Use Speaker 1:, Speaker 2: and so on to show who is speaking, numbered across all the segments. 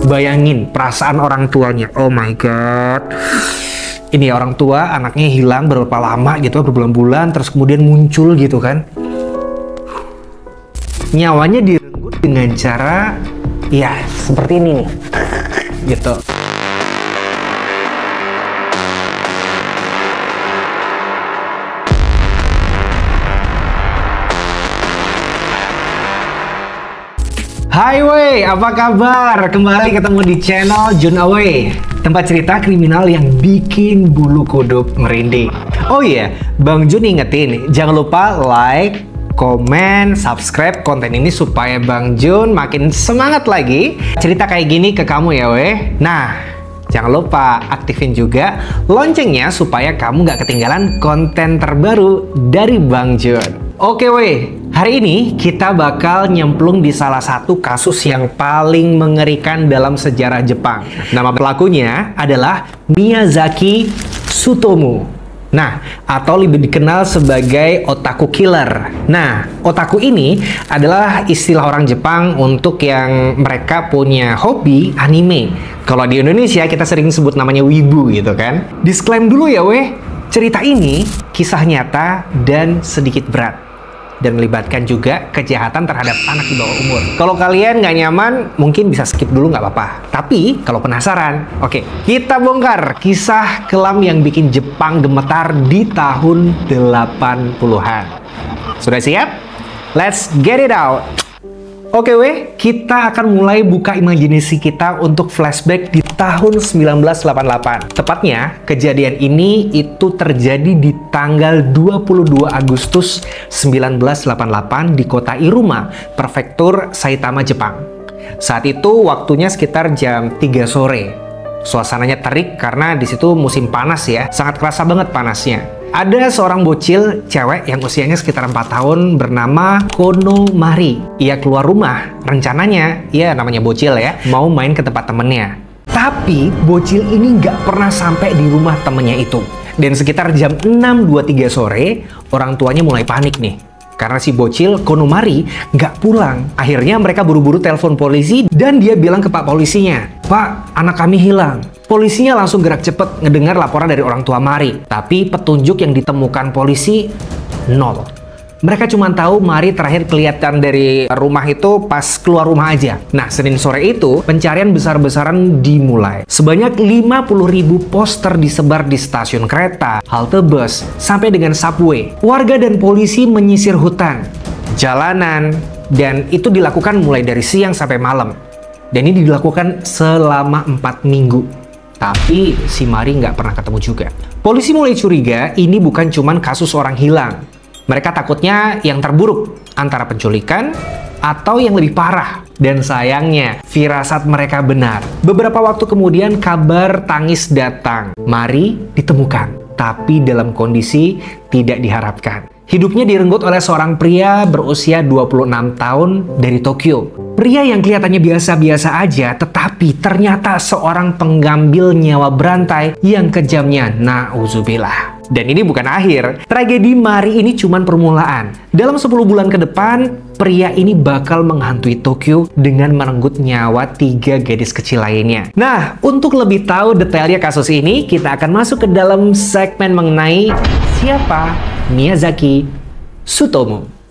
Speaker 1: Bayangin perasaan orang tuanya. Oh my god. Ini orang tua anaknya hilang berapa lama gitu, berbulan-bulan, terus kemudian muncul gitu kan. Nyawanya direnggut dengan cara ya seperti ini nih. Gitu. Hai wey, apa kabar? Kembali ketemu di channel Jun Away, tempat cerita kriminal yang bikin bulu kuduk merinding. Oh iya, Bang Jun ingetin, jangan lupa like, komen, subscribe konten ini supaya Bang Jun makin semangat lagi cerita kayak gini ke kamu ya weh. Nah, jangan lupa aktifin juga loncengnya supaya kamu gak ketinggalan konten terbaru dari Bang Jun. Oke weh, hari ini kita bakal nyemplung di salah satu kasus yang paling mengerikan dalam sejarah Jepang. Nama pelakunya adalah Miyazaki Tsutomu. Nah, atau lebih dikenal sebagai otaku killer. Nah, otaku ini adalah istilah orang Jepang untuk yang mereka punya hobi anime. Kalau di Indonesia kita sering sebut namanya wibu gitu kan. Disclaim dulu ya weh, cerita ini kisah nyata dan sedikit berat. Dan melibatkan juga kejahatan terhadap anak di bawah umur. Kalau kalian nggak nyaman, mungkin bisa skip dulu nggak apa-apa. Tapi kalau penasaran, oke, kita bongkar kisah kelam yang bikin Jepang gemetar di tahun 80-an. Sudah siap? Let's get it out! Oke weh, kita akan mulai buka imajinasi kita untuk flashback di tahun 1988. Tepatnya, kejadian ini itu terjadi di tanggal 22 Agustus 1988 di kota Iruma, prefektur Saitama, Jepang. Saat itu waktunya sekitar jam 3 sore. Suasananya terik karena di situ musim panas ya, sangat kerasa banget panasnya. Ada seorang bocil cewek yang usianya sekitar 4 tahun bernama Kono Mari. Ia keluar rumah, rencananya, ya namanya bocil ya, mau main ke tempat temennya. Tapi bocil ini nggak pernah sampai di rumah temennya itu. Dan sekitar jam 6.23 sore, orang tuanya mulai panik nih. Karena si bocil Kono Mari nggak pulang. Akhirnya mereka buru-buru telepon polisi dan dia bilang ke pak polisinya, "Pak, anak kami hilang." Polisinya langsung gerak cepet ngedengar laporan dari orang tua Mari. Tapi petunjuk yang ditemukan polisi, nol. Mereka cuma tahu Mari terakhir kelihatan dari rumah itu pas keluar rumah aja. Nah, Senin sore itu pencarian besar-besaran dimulai. Sebanyak 50.000 poster disebar di stasiun kereta, halte bus, sampai dengan subway. Warga dan polisi menyisir hutan, jalanan, dan itu dilakukan mulai dari siang sampai malam. Dan ini dilakukan selama 4 minggu. Tapi si Mari nggak pernah ketemu juga. Polisi mulai curiga ini bukan cuman kasus orang hilang. Mereka takutnya yang terburuk, antara penculikan atau yang lebih parah. Dan sayangnya, firasat mereka benar. Beberapa waktu kemudian kabar tangis datang. Mari ditemukan, tapi dalam kondisi tidak diharapkan. Hidupnya direnggut oleh seorang pria berusia 26 tahun dari Tokyo. Pria yang kelihatannya biasa-biasa aja, tetapi ternyata seorang penggambil nyawa berantai yang kejamnya, na'udzubillah. Dan ini bukan akhir. Tragedi Mari ini cuma permulaan. Dalam 10 bulan ke depan, pria ini bakal menghantui Tokyo dengan merenggut nyawa 3 gadis kecil lainnya. Nah, untuk lebih tahu detailnya kasus ini, kita akan masuk ke dalam segmen mengenai siapa Miyazaki Tsutomu.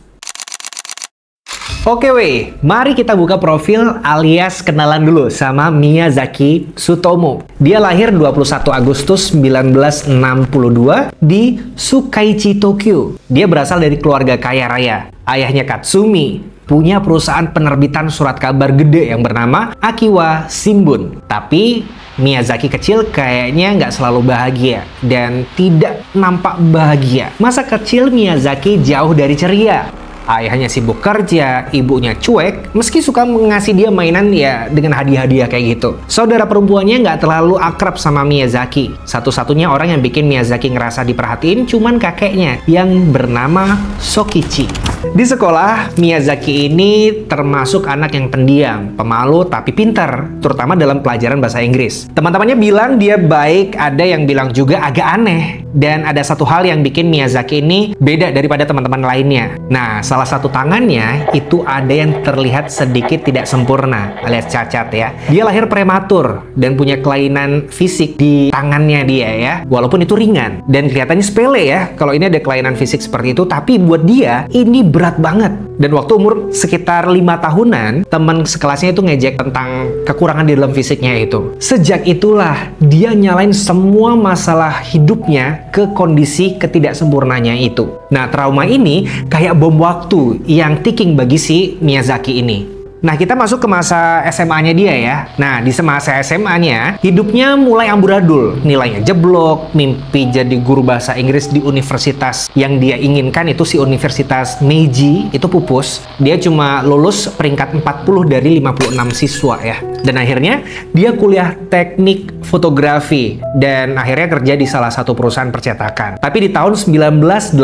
Speaker 1: Oke weh, mari kita buka profil alias kenalan dulu sama Miyazaki Tsutomu. Dia lahir 21 Agustus 1962 di Sukaichi, Tokyo. Dia berasal dari keluarga kaya raya. Ayahnya Katsumi punya perusahaan penerbitan surat kabar gede yang bernama Akiwa Shimbun. Tapi Miyazaki kecil kayaknya nggak selalu bahagia dan tidak nampak bahagia. Masa kecil Miyazaki jauh dari ceria. Ayahnya sibuk kerja, ibunya cuek, meski suka ngasih dia mainan ya dengan hadiah-hadiah kayak gitu. Saudara perempuannya nggak terlalu akrab sama Miyazaki. Satu-satunya orang yang bikin Miyazaki ngerasa diperhatiin cuman kakeknya yang bernama Sokichi. Di sekolah, Miyazaki ini termasuk anak yang pendiam, pemalu tapi pintar, terutama dalam pelajaran bahasa Inggris. Teman-temannya bilang dia baik, ada yang bilang juga agak aneh. Dan ada satu hal yang bikin Miyazaki ini beda daripada teman-teman lainnya. Nah, salah salah satu tangannya itu ada yang terlihat sedikit tidak sempurna alias cacat ya. Dia lahir prematur dan punya kelainan fisik di tangannya dia ya. Walaupun itu ringan dan kelihatannya sepele ya kalau ini ada kelainan fisik seperti itu, tapi buat dia ini berat banget. Dan waktu umur sekitar 5 tahunan, teman sekelasnya itu ngejek tentang kekurangan di dalam fisiknya itu. Sejak itulah dia nyalain semua masalah hidupnya ke kondisi ketidaksempurnanya itu. Nah, trauma ini kayak bom waktu yang ticking bagi si Miyazaki ini. Nah, kita masuk ke masa SMA-nya dia ya. Nah, di masa SMA-nya, hidupnya mulai amburadul. Nilainya jeblok, mimpi jadi guru bahasa Inggris di universitas yang dia inginkan itu si Universitas Meiji, itu pupus. Dia cuma lulus peringkat 40 dari 56 siswa ya. Dan akhirnya, dia kuliah teknik fotografi dan akhirnya kerja di salah satu perusahaan percetakan. Tapi di tahun 1986,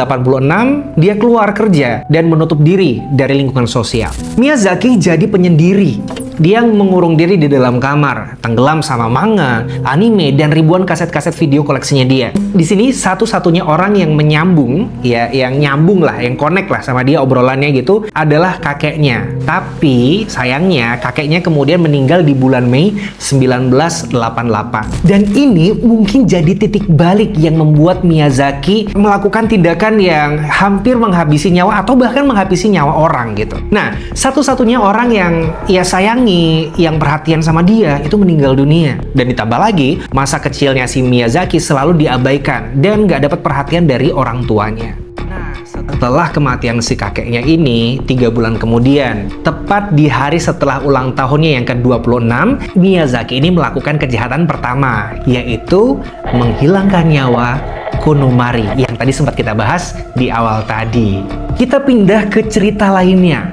Speaker 1: dia keluar kerja dan menutup diri dari lingkungan sosial. Miyazaki jadi penyendiri. Dia mengurung diri di dalam kamar, tenggelam sama manga, anime, dan ribuan kaset-kaset video koleksinya dia. Di sini satu-satunya orang yang menyambung, ya, yang nyambung lah, yang connect lah sama dia obrolannya gitu, adalah kakeknya. Tapi sayangnya kakeknya kemudian meninggal di bulan Mei 1988. Dan ini mungkin jadi titik balik yang membuat Miyazaki melakukan tindakan yang hampir menghabisi nyawa atau bahkan menghabisi nyawa orang gitu. Nah, satu-satunya orang yang ia sayangi, yang perhatian sama dia itu meninggal dunia. Dan ditambah lagi, masa kecilnya si Miyazaki selalu diabaikan dan nggak dapat perhatian dari orang tuanya. Nah, setelah kematian si kakeknya ini, 3 bulan kemudian, tepat di hari setelah ulang tahunnya yang ke-26, Miyazaki ini melakukan kejahatan pertama, yaitu menghilangkan nyawa Konomari yang tadi sempat kita bahas di awal tadi. Kita pindah ke cerita lainnya.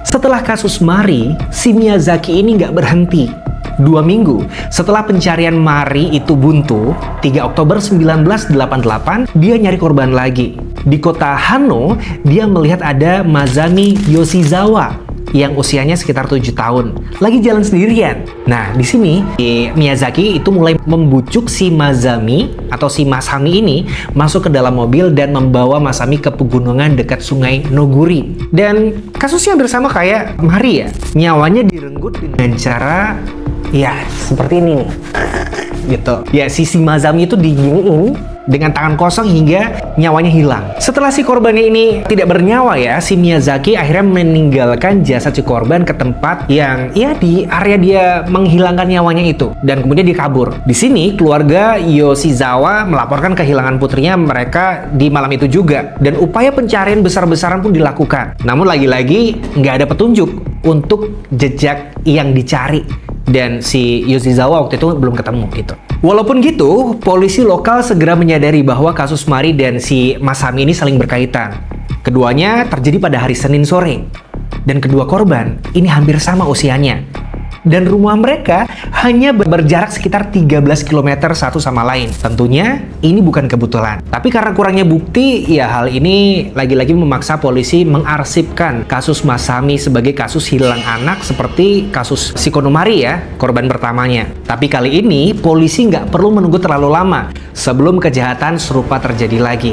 Speaker 1: Setelah kasus Mari, si Miyazaki ini nggak berhenti. 2 minggu setelah pencarian Mari itu buntu, 3 Oktober 1988, dia nyari korban lagi. Di kota Hano, dia melihat ada Masami Yoshizawa yang usianya sekitar 7 tahun, lagi jalan sendirian. Nah, di sini Miyazaki itu mulai membujuk si Masami atau si Masami ini masuk ke dalam mobil dan membawa Masami ke pegunungan dekat sungai Noguri. Dan kasusnya hampir sama kayak Mari ya. Nyawanya direnggut dengan cara ya seperti ini nih. Gitu. Ya, si Masami itu diginiin dengan tangan kosong hingga nyawanya hilang. Setelah si korbannya ini tidak bernyawa ya, si Miyazaki akhirnya meninggalkan jasad si korban ke tempat yang ya di area dia menghilangkan nyawanya itu dan kemudian dia kabur. Di sini keluarga Yoshizawa melaporkan kehilangan putrinya mereka di malam itu juga dan upaya pencarian besar-besaran pun dilakukan. Namun lagi-lagi nggak ada petunjuk untuk jejak yang dicari. Dan si Yoshizawa waktu itu belum ketemu gitu. Walaupun gitu, polisi lokal segera menyadari bahwa kasus Mari dan si Masami ini saling berkaitan. Keduanya terjadi pada hari Senin sore. Dan kedua korban ini hampir sama usianya. Dan rumah mereka hanya berjarak sekitar 13 km satu sama lain. Tentunya ini bukan kebetulan. Tapi karena kurangnya bukti, ya hal ini lagi-lagi memaksa polisi mengarsipkan kasus Masami sebagai kasus hilang anak seperti kasus si Konomari ya, korban pertamanya. Tapi kali ini polisi nggak perlu menunggu terlalu lama sebelum kejahatan serupa terjadi lagi.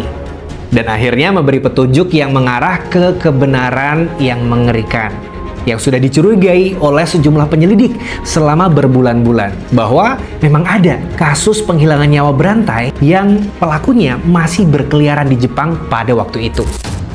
Speaker 1: Dan akhirnya memberi petunjuk yang mengarah ke kebenaran yang mengerikan, yang sudah dicurigai oleh sejumlah penyelidik selama berbulan-bulan bahwa memang ada kasus penghilangan nyawa berantai yang pelakunya masih berkeliaran di Jepang pada waktu itu.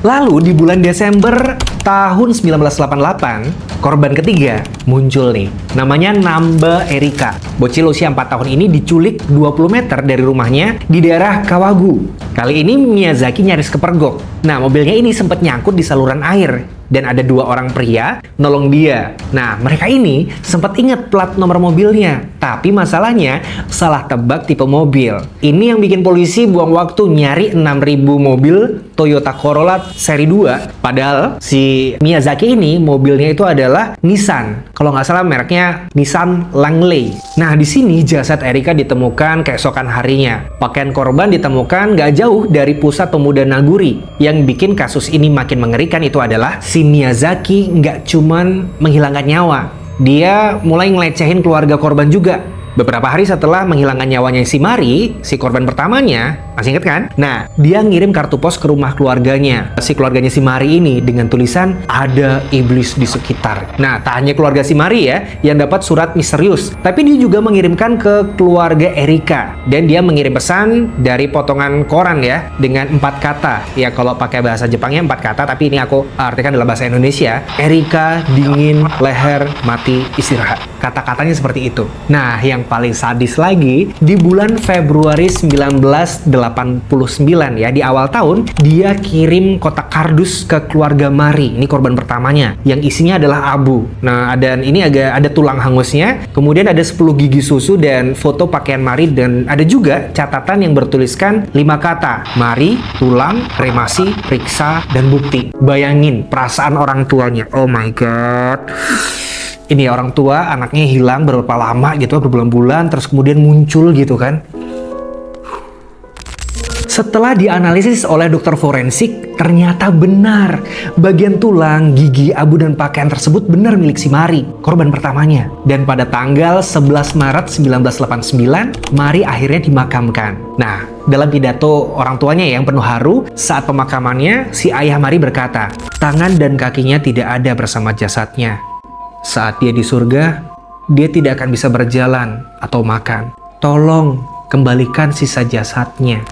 Speaker 1: Lalu di bulan Desember tahun 1988, korban ketiga muncul nih. Namanya Namba Erika. Bocil usia 4 tahun ini diculik 20 meter dari rumahnya di daerah Kawagu. Kali ini Miyazaki nyaris kepergok. Nah, mobilnya ini sempat nyangkut di saluran air. Dan ada 2 orang pria nolong dia. Nah, mereka ini sempat ingat plat nomor mobilnya. Tapi masalahnya salah tebak tipe mobil. Ini yang bikin polisi buang waktu nyari 6.000 mobil Toyota Corolla seri 2. Padahal si Miyazaki ini mobilnya itu adalah Nissan. Kalau nggak salah mereknya Nissan Langley. Nah, di sini jasad Erika ditemukan keesokan harinya. Pakaian korban ditemukan nggak jauh dari pusat pemuda Naguri. Yang bikin kasus ini makin mengerikan itu adalah si Miyazaki nggak cuman menghilangkan nyawa. Dia mulai ngelecehin keluarga korban juga. beberapa hari setelah menghilangkan nyawanya si Mari, si korban pertamanya, masih ingat kan? Nah, dia ngirim kartu pos ke rumah keluarganya. Si keluarganya si Mari ini dengan tulisan, ada iblis di sekitar. Nah, tak hanya keluarga si Mari ya, yang dapat surat misterius, tapi dia juga mengirimkan ke keluarga Erika. Dan dia mengirim pesan dari potongan koran ya, dengan 4 kata. Ya, kalau pakai bahasa Jepangnya 4 kata, tapi ini aku artikan dalam bahasa Indonesia. Erika, dingin, leher, mati, istirahat. Kata-katanya seperti itu. Nah, yang paling sadis lagi, di bulan Februari 1989 ya, di awal tahun, dia kirim kotak kardus ke keluarga Mari. Ini korban pertamanya, yang isinya adalah abu. Nah, dan ini ada tulang hangusnya, kemudian ada 10 gigi susu dan foto pakaian Mari, dan ada juga catatan yang bertuliskan 5 kata, Mari, tulang, kremasi, periksa, dan bukti. Bayangin perasaan orang tuanya. Oh my god. Ini orang tua, anaknya hilang berapa lama gitu, berbulan-bulan, terus kemudian muncul gitu kan. Setelah dianalisis oleh dokter forensik, ternyata benar. Bagian tulang, gigi, abu, dan pakaian tersebut benar milik si Mari, korban pertamanya. Dan pada tanggal 11 Maret 1989, Mari akhirnya dimakamkan. Nah, dalam pidato orang tuanya yang penuh haru, saat pemakamannya, si ayah Mari berkata, tangan dan kakinya tidak ada bersama jasadnya. Saat dia di surga, dia tidak akan bisa berjalan atau makan. Tolong kembalikan sisa jasadnya.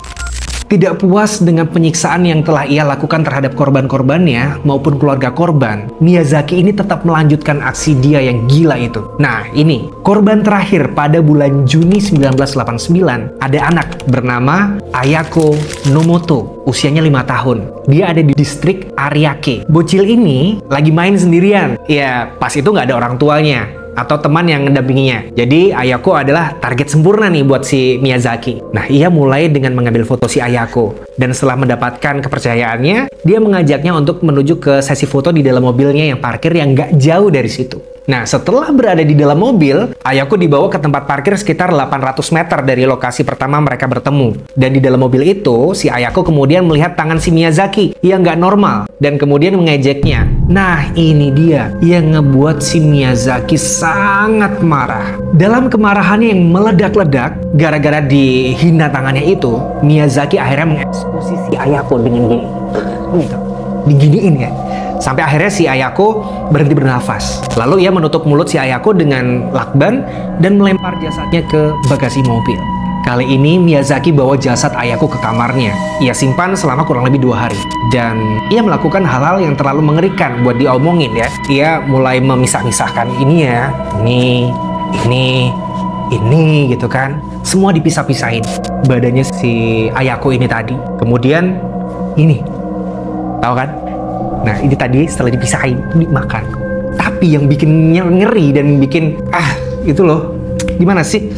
Speaker 1: Tidak puas dengan penyiksaan yang telah ia lakukan terhadap korban-korbannya maupun keluarga korban, Miyazaki ini tetap melanjutkan aksi dia yang gila itu. Nah, ini korban terakhir pada bulan Juni 1989, ada anak bernama Ayako Nomoto, usianya 5 tahun. Dia ada di distrik Ariake. Bocil ini lagi main sendirian. Ya, pas itu nggak ada orang tuanya atau teman yang mendampinginya. Jadi Ayako adalah target sempurna nih buat si Miyazaki. Nah, ia mulai dengan mengambil foto si Ayako. Dan setelah mendapatkan kepercayaannya, dia mengajaknya untuk menuju ke sesi foto di dalam mobilnya yang parkir yang nggak jauh dari situ. Nah, setelah berada di dalam mobil, Ayako dibawa ke tempat parkir sekitar 800 meter dari lokasi pertama mereka bertemu. Dan di dalam mobil itu, si Ayako kemudian melihat tangan si Miyazaki yang nggak normal dan kemudian mengejeknya. Nah, ini dia yang ngebuat si Miyazaki sangat marah. Dalam kemarahannya yang meledak-ledak, gara-gara dihina tangannya itu, Miyazaki akhirnya mengeksekusi si Ayako dengan gini. Gitu. Diginiin ya. Sampai akhirnya si Ayako berhenti bernafas. Lalu ia menutup mulut si Ayako dengan lakban dan melempar jasadnya ke bagasi mobil. Kali ini Miyazaki bawa jasad Ayako ke kamarnya. Ia simpan selama kurang lebih 2 hari. Dan ia melakukan hal-hal yang terlalu mengerikan buat diomongin ya. Ia mulai memisah-misahkan ini ya, ini gitu kan. Semua dipisah-pisahin. Badannya si Ayako ini tadi. Kemudian ini. Tahu kan? Nah, ini tadi setelah dipisahin, dimakan. Tapi yang bikin ngeri dan bikin, gitu loh, gimana sih?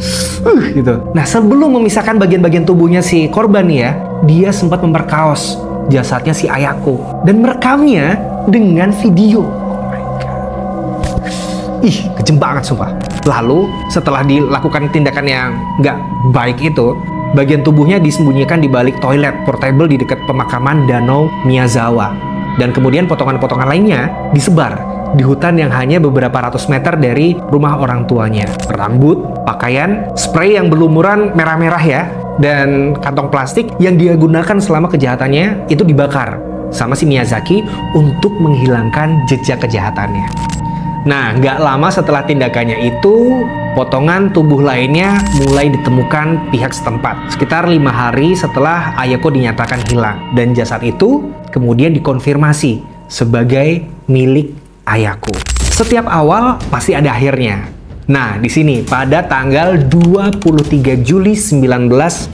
Speaker 1: Gitu. Nah, sebelum memisahkan bagian-bagian tubuhnya si korban nih ya, dia sempat memperkaos jasadnya si Ayako. Dan merekamnya dengan video. Oh my God. Ih, kejem banget sumpah. Lalu, setelah dilakukan tindakan yang nggak baik itu, bagian tubuhnya disembunyikan di balik toilet portable di dekat pemakaman Danau Miyazawa. Dan kemudian potongan-potongan lainnya disebar di hutan yang hanya beberapa ratus meter dari rumah orang tuanya. Rambut, pakaian, spray yang berlumuran merah-merah ya, dan kantong plastik yang dia gunakan selama kejahatannya itu dibakar sama si Miyazaki untuk menghilangkan jejak kejahatannya. Nah, nggak lama setelah tindakannya itu, potongan tubuh lainnya mulai ditemukan pihak setempat. Sekitar 5 hari setelah Ayako dinyatakan hilang. Dan jasad itu kemudian dikonfirmasi sebagai milik Ayako. Setiap awal pasti ada akhirnya. Nah, di sini pada tanggal 23 Juli 1989,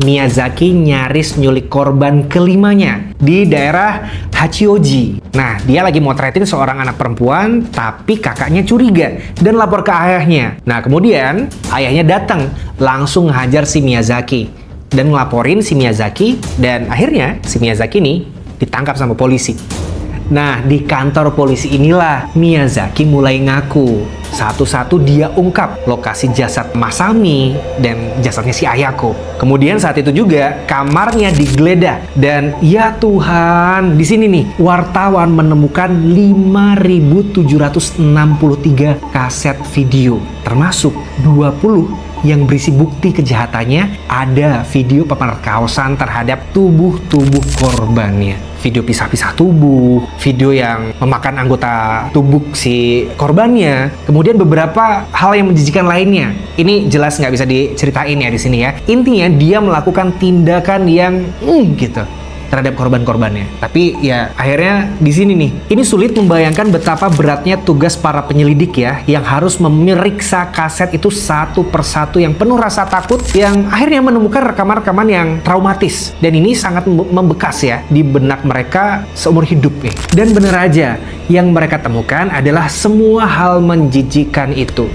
Speaker 1: Miyazaki nyaris nyulik korban kelimanya di daerah Hachioji. Nah, dia lagi motretin seorang anak perempuan, tapi kakaknya curiga dan lapor ke ayahnya. Nah, kemudian ayahnya datang langsung hajar si Miyazaki dan ngelaporin si Miyazaki, dan akhirnya si Miyazaki ini ditangkap sama polisi. Nah, di kantor polisi inilah Miyazaki mulai ngaku. Satu-satu dia ungkap lokasi jasad Masami dan jasadnya si Ayako. Kemudian saat itu juga kamarnya digeledah dan ya Tuhan, di sini nih wartawan menemukan 5.763 kaset video, termasuk 20 yang berisi bukti kejahatannya. Ada video pemerkosaan terhadap tubuh-tubuh korbannya, video pisah-pisah tubuh, video yang memakan anggota tubuh si korbannya, kemudian beberapa hal yang menjijikan lainnya. Ini jelas nggak bisa diceritain ya di sini ya. Intinya dia melakukan tindakan yang gitu terhadap korban-korbannya. Tapi ya akhirnya di sini nih, ini sulit membayangkan betapa beratnya tugas para penyelidik ya, yang harus memeriksa kaset itu satu persatu yang penuh rasa takut, yang akhirnya menemukan rekaman-rekaman yang traumatis. Dan ini sangat membekas ya di benak mereka seumur hidup nih. Dan bener aja, yang mereka temukan adalah semua hal menjijikan itu.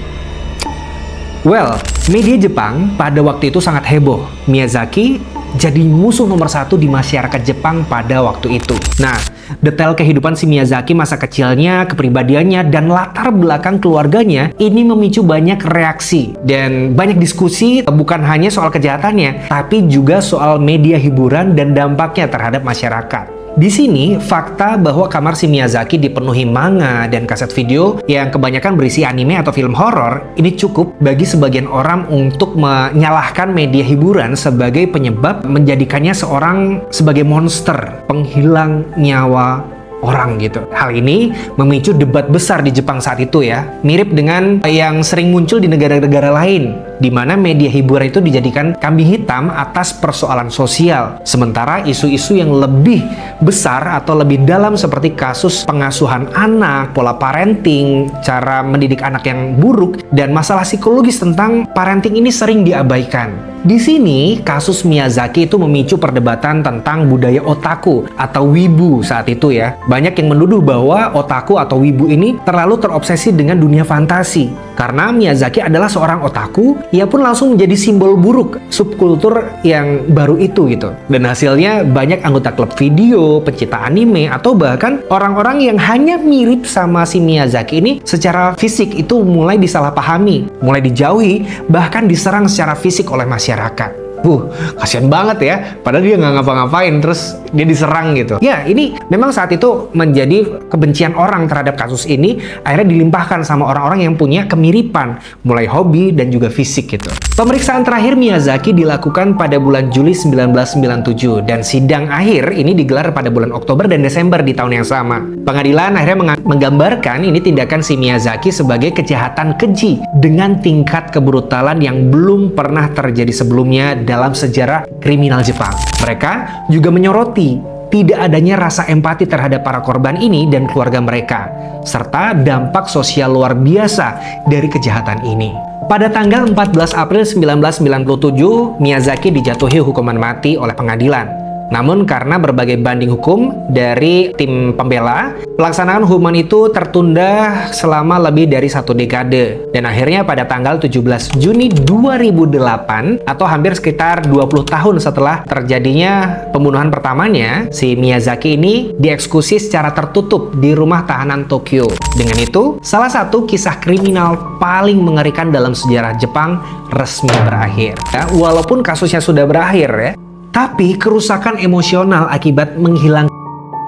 Speaker 1: Well, media Jepang pada waktu itu sangat heboh. Miyazaki jadi musuh nomor satu di masyarakat Jepang pada waktu itu. Nah, detail kehidupan si Miyazaki, masa kecilnya, kepribadiannya, dan latar belakang keluarganya ini memicu banyak reaksi dan banyak diskusi, bukan hanya soal kejahatannya, tapi juga soal media hiburan dan dampaknya terhadap masyarakat. Di sini, fakta bahwa kamar si Miyazaki dipenuhi manga dan kaset video yang kebanyakan berisi anime atau film horor, ini cukup bagi sebagian orang untuk menyalahkan media hiburan sebagai penyebab menjadikannya seorang sebagai monster, penghilang nyawa orang gitu. Hal ini memicu debat besar di Jepang saat itu ya, mirip dengan yang sering muncul di negara-negara lain, di mana media hiburan itu dijadikan kambing hitam atas persoalan sosial. Sementara isu-isu yang lebih besar atau lebih dalam seperti kasus pengasuhan anak, pola parenting, cara mendidik anak yang buruk, dan masalah psikologis tentang parenting ini sering diabaikan. Di sini, kasus Miyazaki itu memicu perdebatan tentang budaya otaku atau wibu saat itu ya. Banyak yang menuduh bahwa otaku atau wibu ini terlalu terobsesi dengan dunia fantasi. Karena Miyazaki adalah seorang otaku, ia pun langsung menjadi simbol buruk subkultur yang baru itu gitu. Dan hasilnya banyak anggota klub video, pecinta anime, atau bahkan orang-orang yang hanya mirip sama si Miyazaki ini secara fisik itu mulai disalahpahami, mulai dijauhi, bahkan diserang secara fisik oleh masyarakat. Kasian banget ya, padahal dia nggak ngapa-ngapain, terus dia diserang gitu. Ya, ini memang saat itu menjadi kebencian orang terhadap kasus ini, akhirnya dilimpahkan sama orang-orang yang punya kemiripan, mulai hobi dan juga fisik gitu. Pemeriksaan terakhir Miyazaki dilakukan pada bulan Juli 1997, dan sidang akhir ini digelar pada bulan Oktober dan Desember di tahun yang sama. Pengadilan akhirnya menggambarkan ini tindakan si Miyazaki sebagai kejahatan keji dengan tingkat kebrutalan yang belum pernah terjadi sebelumnya dalam sejarah kriminal Jepang. Mereka juga menyoroti tidak adanya rasa empati terhadap para korban ini dan keluarga mereka, serta dampak sosial luar biasa dari kejahatan ini. Pada tanggal 14 April 1997, Miyazaki dijatuhi hukuman mati oleh pengadilan. Namun karena berbagai banding hukum dari tim pembela, pelaksanaan hukuman itu tertunda selama lebih dari 1 dekade. Dan akhirnya pada tanggal 17 Juni 2008, atau hampir sekitar 20 tahun setelah terjadinya pembunuhan pertamanya, si Miyazaki ini dieksekusi secara tertutup di rumah tahanan Tokyo. Dengan itu, salah satu kisah kriminal paling mengerikan dalam sejarah Jepang resmi berakhir. Ya, walaupun kasusnya sudah berakhir ya, tapi kerusakan emosional akibat menghilangkan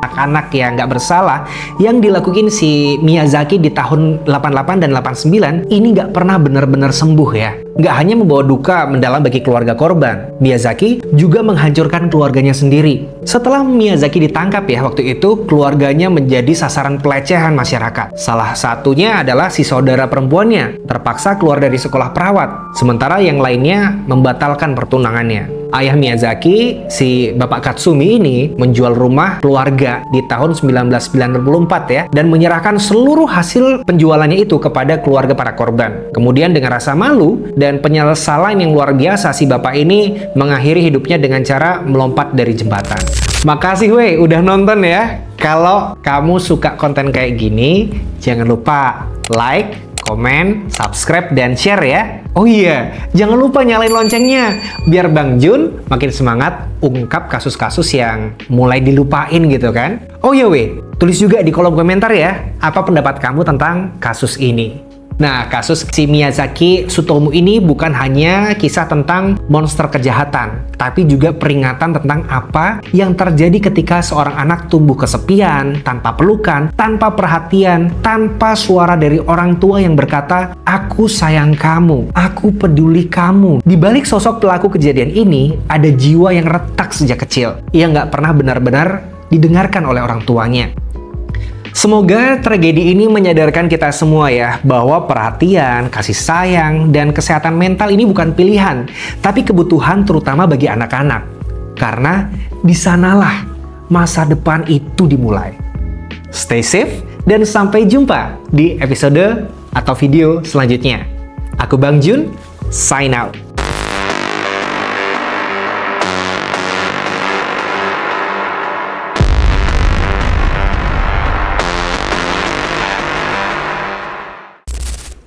Speaker 1: anak-anak yang nggak bersalah yang dilakukan si Miyazaki di tahun 88 dan 89 ini nggak pernah benar-benar sembuh ya. Nggak hanya membawa duka mendalam bagi keluarga korban, Miyazaki juga menghancurkan keluarganya sendiri. Setelah Miyazaki ditangkap ya waktu itu, keluarganya menjadi sasaran pelecehan masyarakat. Salah satunya adalah si saudara perempuannya terpaksa keluar dari sekolah perawat, sementara yang lainnya membatalkan pertunangannya. Ayah Miyazaki, si Bapak Katsumi ini menjual rumah keluarga di tahun 1994 ya, dan menyerahkan seluruh hasil penjualannya itu kepada keluarga para korban. Kemudian dengan rasa malu dan penyesalan yang luar biasa, si bapak ini mengakhiri hidupnya dengan cara melompat dari jembatan. Makasih weh udah nonton ya. Kalau kamu suka konten kayak gini, jangan lupa like, komen, subscribe, dan share ya. Oh iya, jangan lupa nyalain loncengnya, biar Bang Jun makin semangat ungkap kasus-kasus yang mulai dilupain gitu kan. Oh iya tulis juga di kolom komentar ya, apa pendapat kamu tentang kasus ini. Nah, kasus si Miyazaki Tsutomu ini bukan hanya kisah tentang monster kejahatan, tapi juga peringatan tentang apa yang terjadi ketika seorang anak tumbuh kesepian, tanpa pelukan, tanpa perhatian, tanpa suara dari orang tua yang berkata, "Aku sayang kamu, aku peduli kamu." Di balik sosok pelaku kejadian ini, ada jiwa yang retak sejak kecil. Ia nggak pernah benar-benar didengarkan oleh orang tuanya. Semoga tragedi ini menyadarkan kita semua ya, bahwa perhatian, kasih sayang, dan kesehatan mental ini bukan pilihan, tapi kebutuhan terutama bagi anak-anak. Karena di sanalah masa depan itu dimulai. Stay safe, dan sampai jumpa di episode atau video selanjutnya. Aku Bang Jun, sign out.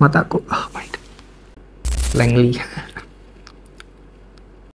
Speaker 1: Mataku, oh my god, Langley.